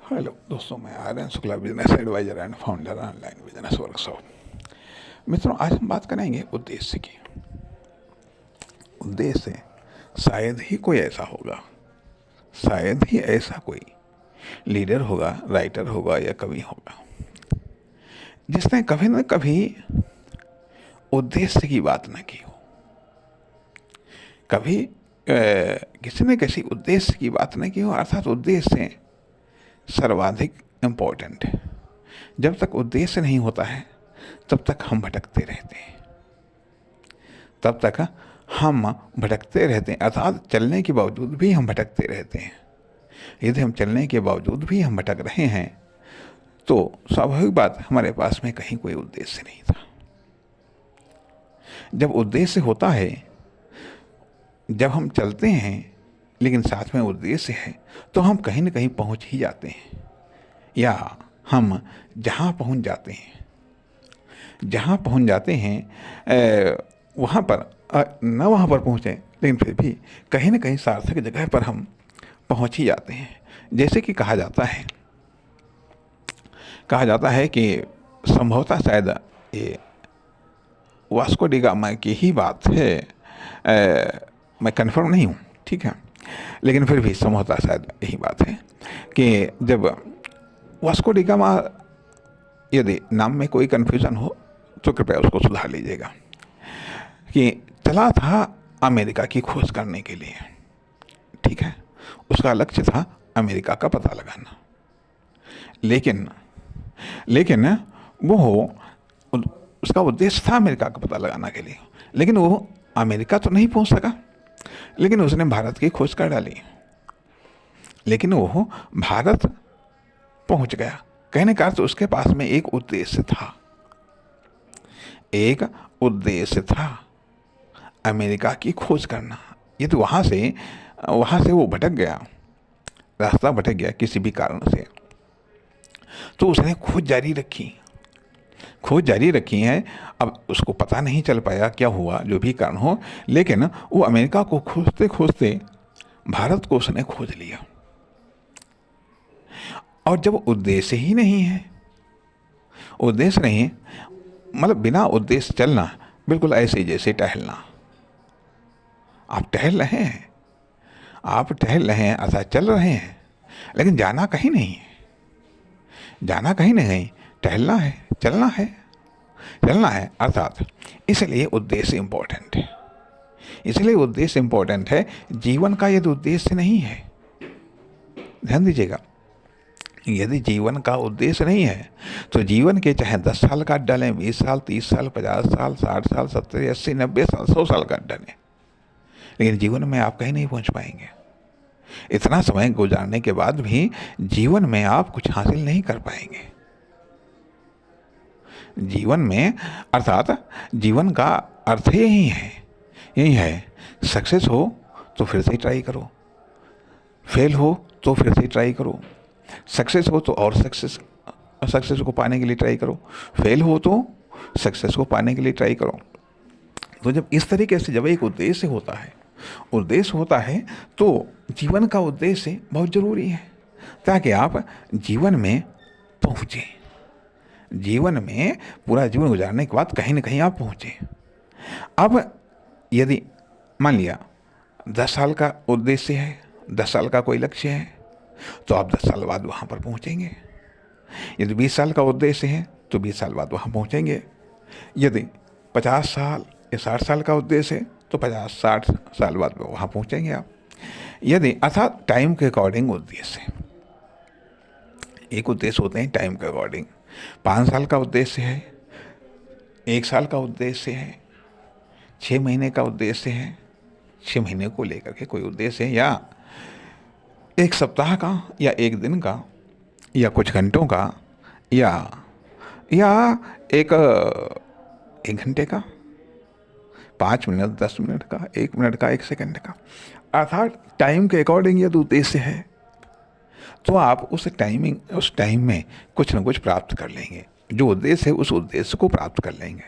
Hello दोस्तों, मैं Aryan Shukla, business advisor and founder online business workshop. मित्रों, आज हम बात करेंगे उद्देश्य की। उद्देश्य शायद ही कोई ऐसा होगा, शायद ही ऐसा कोई लीडर होगा, राइटर होगा या कवि होगा जिसने कभी न कभी उद्देश्य की बात न की हो। कभी किसी ने किसी उद्देश्य की बात न की हो, अर्थात उद्देश्य सर्वाधिक इम्पोर्टेंट है। जब तक उद्देश्य नहीं होता है तब तक हम भटकते रहते हैं, तब तक हम भटकते रहते हैं, अर्थात चलने के बावजूद भी हम भटकते रहते हैं। यदि हम चलने के बावजूद भी हम भटक रहे हैं तो स्वाभाविक बात, हमारे पास में कहीं कोई उद्देश्य नहीं था। जब उद्देश्य होता है, जब हम चलते हैं लेकिन साथ में उद्देश्य है, तो हम कहीं न कहीं पहुंच ही जाते हैं, या हम जहां पहुंच जाते हैं वहाँ पर न वहाँ पर पहुँचें, लेकिन फिर भी कहीं न कहीं सार्थक जगह पर हम पहुँच ही जाते हैं। जैसे कि कहा जाता है कि संभवतः शायद ये वास्को डी गामा की ही बात है, मैं कन्फर्म नहीं हूँ, ठीक है, लेकिन फिर भी संभवतः शायद यही बात है कि जब वास्को डी गामा, यदि नाम में कोई कन्फ्यूज़न हो तो कृपया उसको सुधार लीजिएगा, कि चला था अमेरिका की खोज करने के लिए, ठीक है, उसका लक्ष्य था अमेरिका का पता लगाना, लेकिन वो उसका उद्देश्य था अमेरिका का पता लगाना के लिए, लेकिन वो अमेरिका तो नहीं पहुंच सका, लेकिन उसने भारत की खोज कर डाली, लेकिन वो भारत पहुंच गया। कहने का अर्थ उसके पास में एक उद्देश्य था, अमेरिका की खोज करना। ये तो वहाँ से वो भटक गया, रास्ता भटक गया किसी भी कारण से, तो उसने खोज जारी रखी है। अब उसको पता नहीं चल पाया क्या हुआ, जो भी कारण हो, लेकिन वो अमेरिका को खोजते खोजते भारत को उसने खोज लिया। और जब उद्देश्य ही नहीं है, मतलब बिना उद्देश्य चलना बिल्कुल ऐसे जैसे टहलना। आप टहल रहे हैं, अर्थात चल रहे हैं, लेकिन जाना कहीं नहीं है, टहलना है, चलना है, अर्थात इसलिए उद्देश्य इम्पोर्टेंट है। जीवन का यदि उद्देश्य नहीं है, ध्यान दीजिएगा, यदि जीवन का उद्देश्य नहीं है तो जीवन के चाहे 10 साल का अड्डा लें, 20 साल, 30 साल, 50 साल, 60 साल, 70, 80, 90 साल, 100 साल का अड्डा लें, लेकिन जीवन में आप कहीं नहीं पहुंच पाएंगे। इतना समय गुजारने के बाद भी जीवन में आप कुछ हासिल नहीं कर पाएंगे। जीवन में, अर्थात जीवन का अर्थ यही है, सक्सेस हो तो फिर से ट्राई करो, फेल हो तो फिर से ट्राई करो, सक्सेस हो तो और सक्सेस को पाने के लिए ट्राई करो, फेल हो तो सक्सेस को पाने के लिए ट्राई करो। तो जब इस तरीके से जब एक उद्देश्य होता है तो जीवन का उद्देश्य बहुत ज़रूरी है, ताकि आप जीवन में पहुँचें। जीवन में पूरा जीवन गुजारने के बाद कहीं न कहीं आप पहुँचें। अब यदि मान लिया 10 साल का उद्देश्य है, 10 साल का कोई लक्ष्य है, तो आप 10 साल बाद वहाँ पर पहुँचेंगे। यदि 20 साल का उद्देश्य है तो 20 साल बाद वहाँ पहुँचेंगे। यदि 50 साल या 60 साल का उद्देश्य है तो 50-60 साल बाद वहाँ पहुँचेंगे आप। यदि अर्थात टाइम के अकॉर्डिंग उद्देश्य है, एक उद्देश्य होते हैं टाइम के अकॉर्डिंग। 5 साल का उद्देश्य है, 1 साल का उद्देश्य है, 6 महीने का उद्देश्य है, 6 महीने को लेकर के कोई उद्देश्य है, या 1 सप्ताह का, या 1 दिन का, या कुछ घंटों का, या एक घंटे का, 5 मिनट, 10 मिनट का, 1 मिनट का, 1 सेकंड का, अर्थात टाइम के अकॉर्डिंग यदि उद्देश्य है तो आप उस टाइम में कुछ न कुछ प्राप्त कर लेंगे। जो उद्देश्य है उस उद्देश्य को प्राप्त कर लेंगे,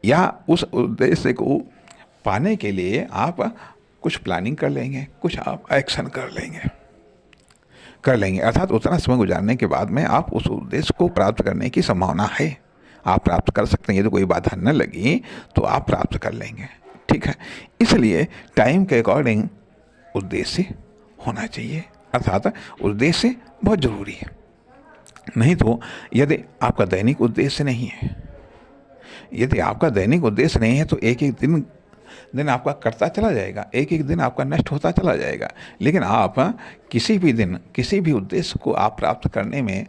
या उस उद्देश्य को पाने के लिए आप कुछ प्लानिंग कर लेंगे, कुछ आप एक्शन कर लेंगे। कर लेंगे, अर्थात उतना समय गुजारने के बाद में आप उस उद्देश्य को प्राप्त करने की संभावना है, आप प्राप्त कर सकते हैं। यदि कोई बाधा न लगी तो आप प्राप्त कर लेंगे, ठीक है। इसलिए टाइम के अकॉर्डिंग उद्देश्य होना चाहिए, अर्थात उद्देश्य बहुत ज़रूरी है। नहीं तो यदि आपका दैनिक उद्देश्य नहीं है, यदि आपका दैनिक उद्देश्य नहीं है तो एक एक दिन आपका कटता चला जाएगा, एक एक दिन आपका नष्ट होता चला जाएगा। लेकिन आप किसी भी दिन किसी भी उद्देश्य को आप प्राप्त करने में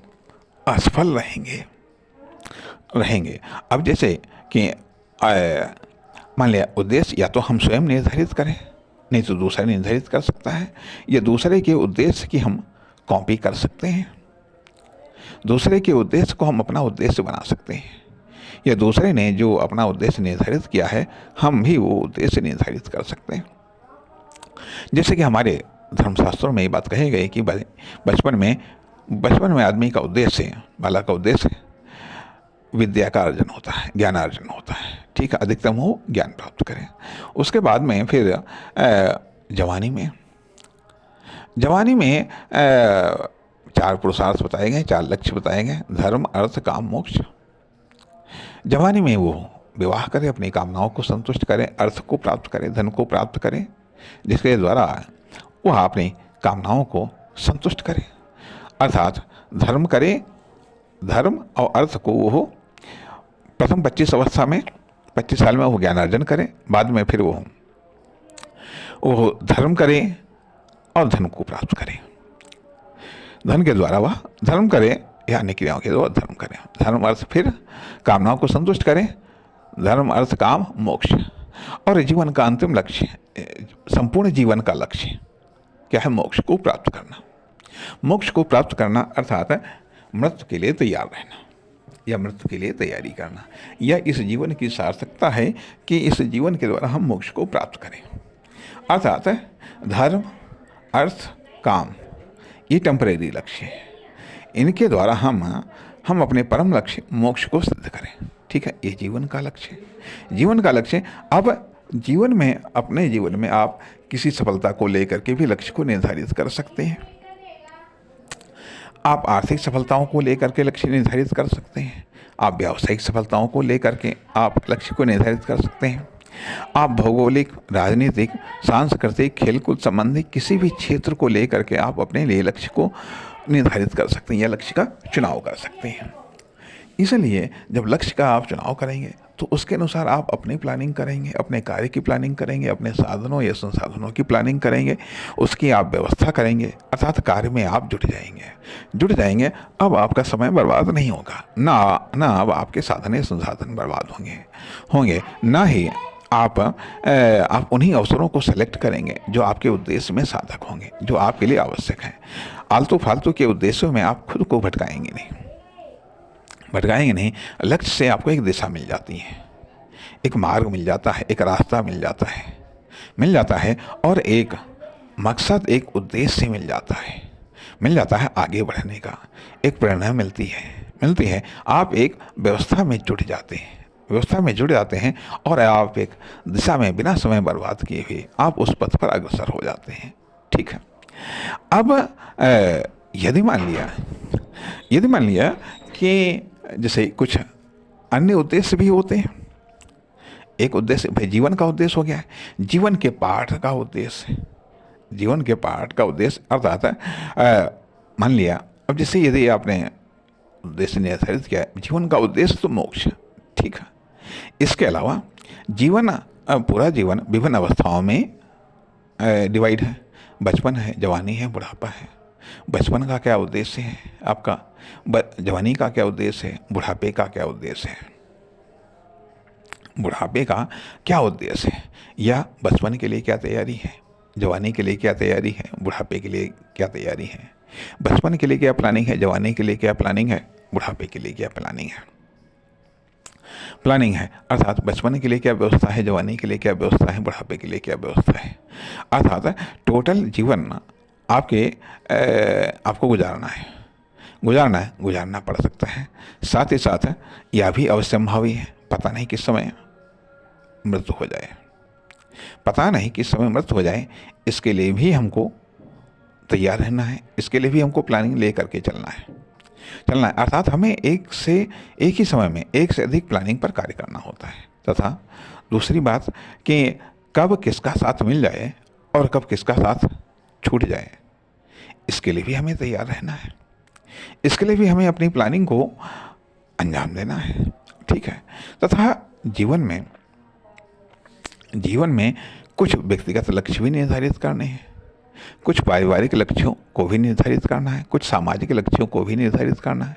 असफल रहेंगे। अब जैसे कि मान लिया उद्देश्य या तो हम स्वयं निर्धारित करें, नहीं तो दूसरा निर्धारित कर सकता है, या दूसरे के उद्देश्य की हम कॉपी कर सकते हैं, दूसरे के उद्देश्य को हम अपना उद्देश्य बना सकते हैं, या दूसरे ने जो अपना उद्देश्य निर्धारित किया है हम भी वो उद्देश्य निर्धारित कर सकते हैं। जैसे कि हमारे धर्मशास्त्रों में ये बात कही गई कि बचपन में आदमी का उद्देश्य, बालक का उद्देश्य विद्या का अर्जन होता है, ज्ञानार्जन होता है, ठीक है, अधिकतम हो ज्ञान प्राप्त करें। उसके बाद में फिर जवानी में 4 पुरुषार्थ बताए गए, 4 लक्ष्य बताए गए, धर्म अर्थ काम मोक्ष। जवानी में वो विवाह करे, अपनी कामनाओं को संतुष्ट करे, अर्थ को प्राप्त करे, धन को प्राप्त करे, जिसके द्वारा वह अपनी कामनाओं को संतुष्ट करे, अर्थात धर्म करे, धर्म और अर्थ को वो प्रथम 25 साल में वो ज्ञानार्जन करे, बाद में फिर वो धर्म करे और धन को प्राप्त करे। धन के द्वारा वह धर्म करे या अन्य क्रियाओं के द्वारा धर्म करे, धर्म अर्थ फिर कामनाओं को संतुष्ट करे, धर्म अर्थ काम मोक्ष। और जीवन का अंतिम लक्ष्य, संपूर्ण जीवन का लक्ष्य क्या है? मोक्ष को प्राप्त करना। मोक्ष को प्राप्त करना अर्थात मृत्यु के लिए तैयार रहना या मृत्यु के लिए तैयारी करना, या इस जीवन की सार्थकता है कि इस जीवन के द्वारा हम मोक्ष को प्राप्त करें। अर्थात धर्म अर्थ काम ये टेम्परेरी लक्ष्य है, इनके द्वारा हम अपने परम लक्ष्य मोक्ष को सिद्ध करें, ठीक है। ये जीवन का लक्ष्य है, जीवन का लक्ष्य। अब जीवन में, अपने जीवन में आप किसी सफलता को लेकर के भी लक्ष्य को निर्धारित कर सकते हैं, आप आर्थिक सफलताओं को लेकर के लक्ष्य निर्धारित कर सकते हैं, आप व्यावसायिक सफलताओं को लेकर के आप लक्ष्य को निर्धारित कर सकते हैं, आप भौगोलिक, राजनीतिक, सांस्कृतिक, खेलकूद संबंधी किसी भी क्षेत्र को लेकर के आप अपने लिए लक्ष्य को निर्धारित कर सकते हैं या लक्ष्य का चुनाव कर सकते हैं। इसलिए जब लक्ष्य का आप चुनाव करेंगे तो उसके अनुसार आप अपनी प्लानिंग करेंगे, अपने कार्य की प्लानिंग करेंगे, अपने साधनों या संसाधनों की प्लानिंग करेंगे, उसकी आप व्यवस्था करेंगे, अर्थात कार्य में आप जुट जाएंगे। अब आपका समय बर्बाद नहीं होगा, ना अब आपके साधन या संसाधन बर्बाद होंगे, ना ही आप उन्हीं अवसरों को सेलेक्ट करेंगे जो आपके उद्देश्य में साधक होंगे, जो आपके लिए आवश्यक हैं। आलतू फालतू के उद्देश्यों में आप खुद को भटकाएंगे नहीं। लक्ष्य से आपको एक दिशा मिल जाती है, एक मार्ग मिल जाता है, एक रास्ता मिल जाता है और एक मकसद, एक उद्देश्य मिल जाता है आगे बढ़ने का, एक प्रेरणा मिलती है। आप एक व्यवस्था में जुट जाते हैं और आप एक दिशा में बिना समय बर्बाद किए हुए आप उस पथ पर अग्रसर हो जाते हैं, ठीक है। अब यदि मान लिया कि जैसे कुछ अन्य उद्देश्य भी होते हैं, एक उद्देश्य भाई जीवन का उद्देश्य हो गया है, जीवन के पाठ का उद्देश्य अर्थात मान लिया, अब जैसे यदि आपने उद्देश्य निर्धारित किया जीवन का उद्देश्य तो मोक्ष, ठीक है। इसके अलावा पूरा जीवन विभिन्न अवस्थाओं में डिवाइड है, बचपन है, जवानी है, बुढ़ापा है। बचपन का क्या उद्देश्य है आपका, जवानी का क्या उद्देश्य है, बुढ़ापे का क्या उद्देश्य है, या बचपन के लिए क्या तैयारी है, जवानी के लिए क्या तैयारी है, बुढ़ापे के लिए क्या तैयारी है, बचपन के लिए क्या प्लानिंग है, जवानी के लिए क्या प्लानिंग है, बुढ़ापे के लिए क्या प्लानिंग है। अर्थात बचपन के लिए क्या व्यवस्था है, जवानी के लिए क्या व्यवस्था है, बुढ़ापे के लिए क्या व्यवस्था है। अर्थात टोटल जीवन आपको गुजारना पड़ सकता है। साथ ही साथ यह भी अवश्यंभावी है, पता नहीं किस समय मृत्यु हो जाए, इसके लिए भी हमको तैयार रहना है, इसके लिए भी हमको प्लानिंग ले करके चलना है। अर्थात हमें एक ही समय में एक से अधिक प्लानिंग पर कार्य करना होता है। तथा दूसरी बात कि कब किसका साथ मिल जाए और कब किसका साथ छूट जाए, इसके लिए भी हमें तैयार रहना है। इसके लिए भी हमें अपनी प्लानिंग को अंजाम देना है। ठीक है। तथा जीवन में कुछ व्यक्तिगत लक्ष्य भी निर्धारित करने हैं, कुछ पारिवारिक लक्ष्यों को भी निर्धारित करना है, कुछ सामाजिक लक्ष्यों को भी निर्धारित करना है,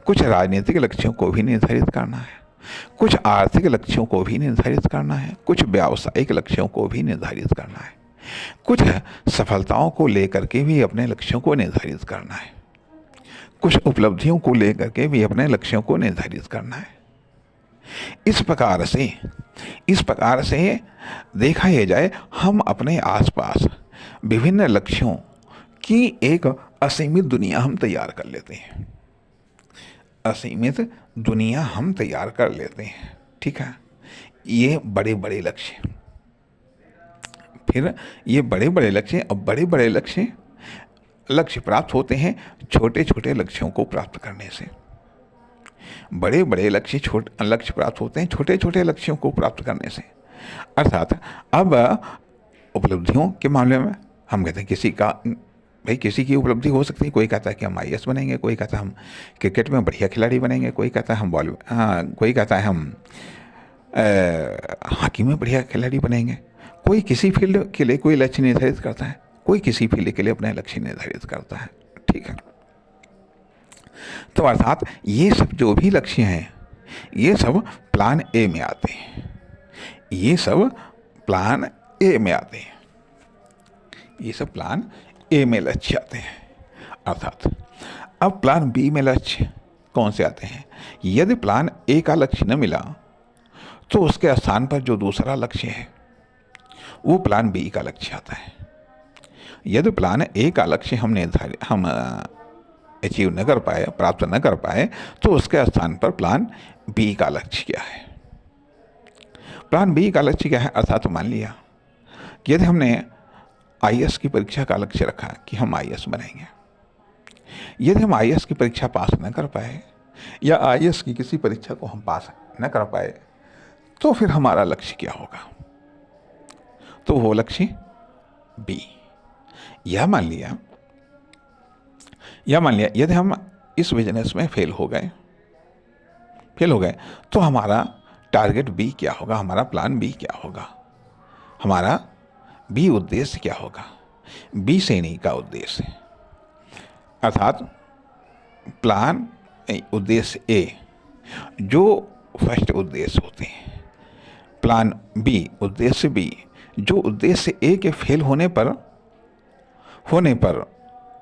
कुछ राजनीतिक लक्ष्यों को भी निर्धारित करना है, कुछ आर्थिक लक्ष्यों को भी निर्धारित करना है, कुछ व्यावसायिक लक्ष्यों को भी निर्धारित करना है, कुछ सफलताओं को लेकर के भी अपने लक्ष्यों को निर्धारित करना है, कुछ उपलब्धियों को लेकर के भी अपने लक्ष्यों को निर्धारित करना है। इस प्रकार से देखा यह जाए, हम अपने आसपास विभिन्न लक्ष्यों की एक असीमित दुनिया हम तैयार कर लेते हैं। असीमित दुनिया हम तैयार कर लेते हैं। ठीक है। ये बड़े बड़े लक्ष्य, फिर ये बड़े बड़े लक्ष्य, अब बड़े बड़े लक्ष्य प्राप्त होते हैं छोटे छोटे लक्ष्यों को प्राप्त करने से। बड़े बड़े लक्ष्य प्राप्त होते हैं छोटे छोटे लक्ष्यों को प्राप्त करने से। अर्थात अब उपलब्धियों के मामले में हम कहते हैं किसी की उपलब्धि हो सकती है। कोई कहता है कि हम आईएएस बनेंगे, कोई कहता है हम क्रिकेट में बढ़िया खिलाड़ी बनेंगे, कोई कहता है कोई कहता है हम हॉकी में बढ़िया खिलाड़ी बनेंगे। कोई किसी फील्ड के लिए कोई लक्ष्य निर्धारित करता है, कोई किसी फील्ड के लिए अपना लक्ष्य निर्धारित करता है। ठीक है। तो अर्थात ये सब जो भी लक्ष्य हैं, ये सब प्लान ए में आते हैं। ये सब प्लान ए में आते हैं। ये सब प्लान ए में लक्ष्य आते हैं। अर्थात अब प्लान बी में लक्ष्य कौन से आते हैं? यदि प्लान ए का लक्ष्य न मिला तो उसके स्थान पर जो दूसरा लक्ष्य है वो प्लान बी का लक्ष्य आता है। यदि प्लान ए का लक्ष्य हम अचीव न कर पाए, प्राप्त न कर पाए, तो उसके स्थान पर प्लान बी का लक्ष्य क्या है? प्लान बी का लक्ष्य क्या है? अर्थात मान लिया कि यदि हमने आईएएस की परीक्षा का लक्ष्य रखा कि हम आईएएस बनेंगे, यदि हम आईएएस की परीक्षा पास न कर पाए या आईएएस की किसी परीक्षा को हम पास न कर पाए, तो फिर हमारा लक्ष्य क्या होगा? तो वो लक्ष्य बी। यह मान लिया यदि हम इस बिजनेस में फेल हो गए तो हमारा टारगेट बी क्या होगा? हमारा प्लान बी क्या होगा? हमारा बी उद्देश्य क्या होगा? बी श्रेणी का उद्देश्य। अर्थात प्लान उद्देश्य ए जो फर्स्ट उद्देश्य होते हैं, प्लान बी उद्देश्य बी जो उद्देश्य ए के फेल होने पर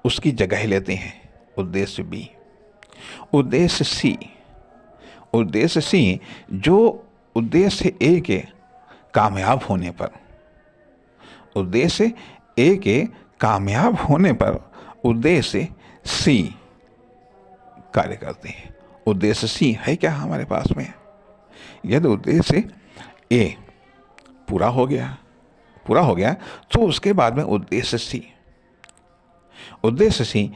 उसकी जगह लेते हैं उद्देश्य बी। उद्देश्य सी जो उद्देश्य ए के कामयाब होने पर, उद्देश्य ए के कामयाब होने पर उद्देश्य सी कार्य करते हैं। उद्देश्य सी है क्या हमारे पास में? यदि उद्देश्य ए पूरा हो गया तो उसके बाद में उद्देश्य सी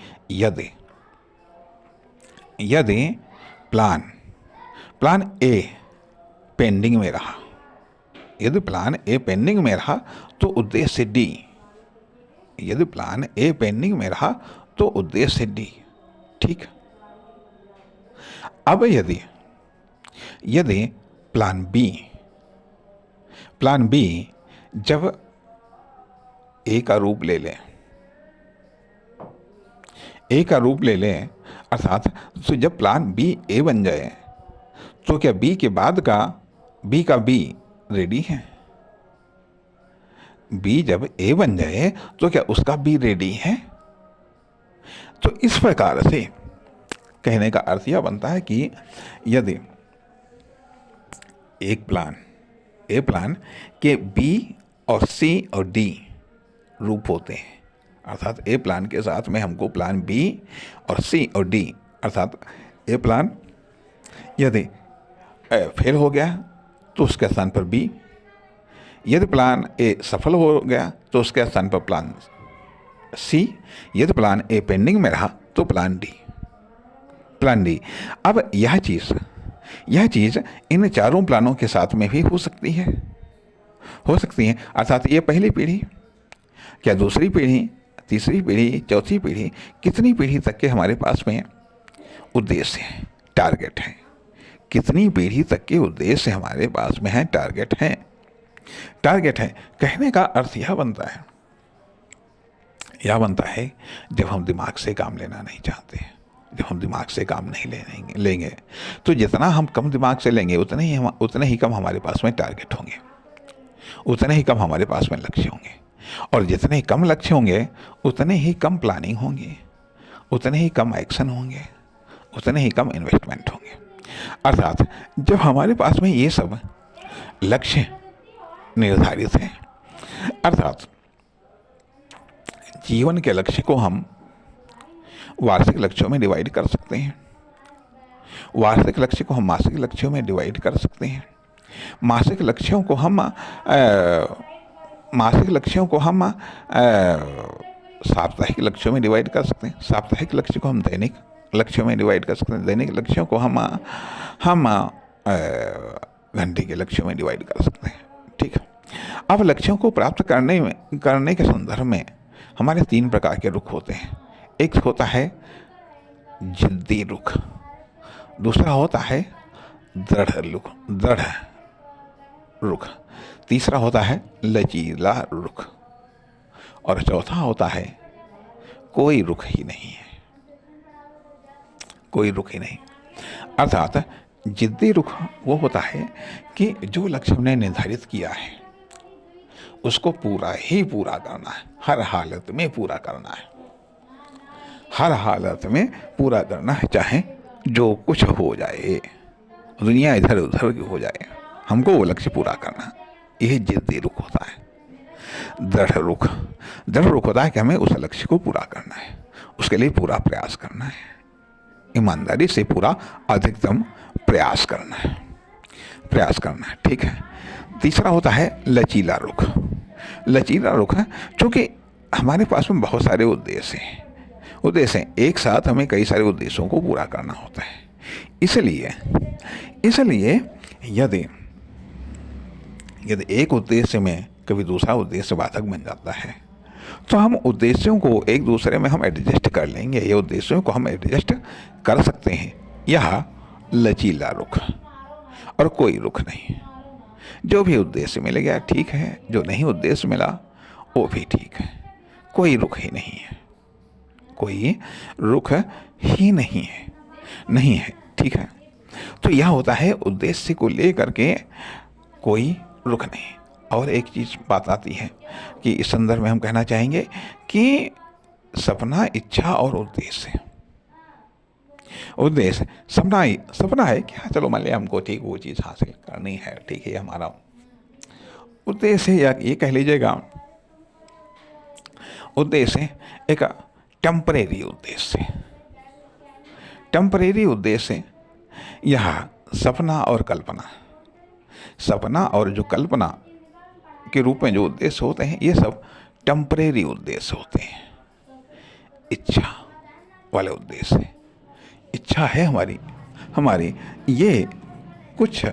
यदि प्लान ए पेंडिंग में रहा, यदि प्लान ए पेंडिंग में रहा तो उद्देश्य डी। यदि प्लान ए पेंडिंग में रहा तो उद्देश्य डी। ठीक। अब यदि प्लान बी जब ए का रूप ले लें, अर्थात तो जब प्लान बी ए बन जाए तो क्या बी के बाद का बी रेडी है? बी जब ए बन जाए तो क्या उसका बी रेडी है? तो इस प्रकार से कहने का अर्थ यह बनता है कि यदि एक प्लान के बी और सी और डी रूप होते हैं, अर्थात ए प्लान के साथ में हमको प्लान बी और सी और डी, अर्थात ए प्लान यदि फेल हो गया तो उसके स्थान पर बी, यदि प्लान ए सफल हो गया तो उसके स्थान पर प्लान सी, यदि प्लान ए पेंडिंग में रहा तो प्लान डी। Plan D. अब यह चीज़ इन चारों प्लानों के साथ में भी हो सकती है, अर्थात ये पहली पीढ़ी, क्या दूसरी पीढ़ी, तीसरी पीढ़ी, चौथी पीढ़ी, कितनी पीढ़ी तक के हमारे पास में उद्देश्य है, टारगेट है, कितनी पीढ़ी तक के उद्देश्य हमारे पास में है, टारगेट है। कहने का अर्थ यह बनता है जब हम दिमाग से काम लेना नहीं चाहते, जब हम दिमाग से काम नहीं लेंगे तो जितना हम कम दिमाग से लेंगे उतने ही कम हमारे पास में टारगेट होंगे, उतने ही कम हमारे पास में लक्ष्य होंगे, और जितने कम लक्ष्य होंगे उतने ही कम प्लानिंग होंगी, उतने ही कम एक्शन होंगे, उतने ही कम इन्वेस्टमेंट होंगे। अर्थात जब हमारे पास में ये सब लक्ष्य निर्धारित हैं, अर्थात जीवन के लक्ष्य को हम वार्षिक लक्ष्यों में डिवाइड कर सकते हैं, वार्षिक लक्ष्य को हम मासिक लक्ष्यों में डिवाइड कर सकते हैं, मासिक लक्ष्यों को हम साप्ताहिक लक्ष्यों में डिवाइड कर सकते हैं, साप्ताहिक लक्ष्य को हम दैनिक लक्ष्यों में डिवाइड कर सकते हैं, दैनिक लक्ष्यों को हम घंटे के लक्ष्यों में डिवाइड कर सकते हैं। ठीक है। अब लक्ष्यों को प्राप्त करने के संदर्भ में हमारे 3 प्रकार के रुख होते हैं। एक होता है जिद्दी रुख, दूसरा होता है दृढ़ रुख, तीसरा होता है लचीला रुख, और चौथा होता है कोई रुख ही नहीं है, कोई रुख ही नहीं। अर्थात जिद्दी रुख वो होता है कि जो लक्ष्य हमने निर्धारित किया है उसको पूरा करना है, हर हालत में पूरा करना है, हर हालत में पूरा करना है, चाहे जो कुछ हो जाए, दुनिया इधर उधर की हो जाए, हमको वो लक्ष्य पूरा करना है। यह जिद्दी रुख होता है। दृढ़ रुख होता है कि हमें उस लक्ष्य को पूरा करना है, उसके लिए पूरा प्रयास करना है, ईमानदारी से पूरा अधिकतम प्रयास करना है। ठीक है। तीसरा होता है लचीला रुख है, क्योंकि हमारे पास में बहुत सारे उद्देश्य हैं, एक साथ हमें कई सारे उद्देश्यों को पूरा करना होता है। इसलिए यदि एक उद्देश्य में कभी दूसरा उद्देश्य बाधक बन जाता है तो हम उद्देश्यों को एक दूसरे में हम एडजस्ट कर लेंगे, ये उद्देश्यों को हम एडजस्ट कर सकते हैं। यह लचीला रुख, और कोई रुख नहीं। जो भी उद्देश्य मिल गया ठीक है, जो नहीं उद्देश्य मिला वो भी ठीक है, कोई रुख ही नहीं है, कोई रुख ही नहीं है। ठीक है। तो यह होता है उद्देश्य को लेकर के कोई रुख नहीं। और एक चीज़ बात आती है कि इस संदर्भ में हम कहना चाहेंगे कि सपना, इच्छा और उद्देश्य सपना है कि हाँ चलो मान लिया हमको ठीक वो चीज़ हासिल करनी है, ठीक है, हमारा उद्देश्य, या ये कह लीजिएगा उद्देश्य एक टेम्परेरी उद्देश्य। यह सपना और जो कल्पना के रूप में जो उद्देश्य होते हैं ये सब टेम्परेरी उद्देश्य होते हैं। इच्छा वाले उद्देश्य, इच्छा है हमारी ये कुछ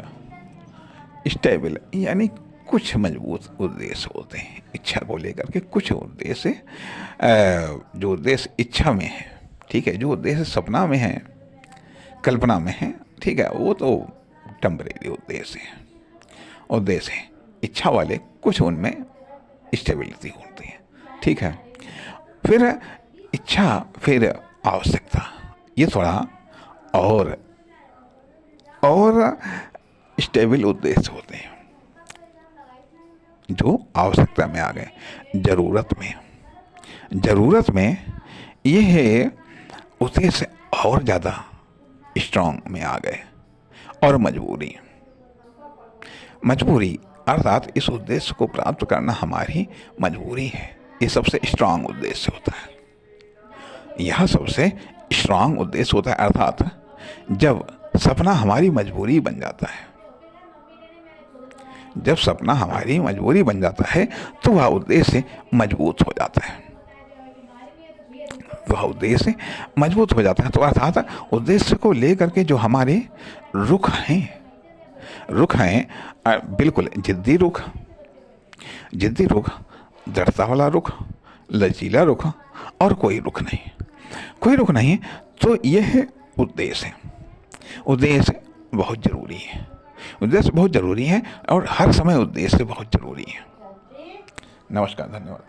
स्टेबल यानी कुछ मजबूत उद्देश्य होते हैं। इच्छा को लेकर के कुछ उद्देश्य, जो उद्देश्य इच्छा में है, ठीक है, जो उद्देश्य सपना में है, कल्पना में है, ठीक है, वो तो टेम्परेरी उद्देश्य है। इच्छा वाले कुछ उनमें स्टेबिलिटी होती है। ठीक है। फिर इच्छा, फिर आवश्यकता, ये थोड़ा और स्टेबल उद्देश्य होते हैं। जो आवश्यकता में आ गए, जरूरत में ये है उद्देश्य और ज़्यादा स्ट्रांग में आ गए। और मजबूरी अर्थात इस उद्देश्य को प्राप्त करना हमारी मजबूरी है, ये सबसे स्ट्रांग उद्देश्य होता है। यह सबसे स्ट्रांग उद्देश्य होता है। अर्थात जब सपना हमारी मजबूरी बन जाता है, तो वह उद्देश्य मजबूत हो जाता है। वह उद्देश्य मजबूत हो जाता है। तो अर्थात उद्देश्य को लेकर के जो हमारे रुख हैं बिल्कुल जिद्दी रुख, दृढ़ता वाला रुख, लचीला रुख और कोई रुख नहीं। तो यह उद्देश्य है। उद्देश्य बहुत ज़रूरी है और हर समय उद्देश्य बहुत ज़रूरी है। नमस्कार, धन्यवाद।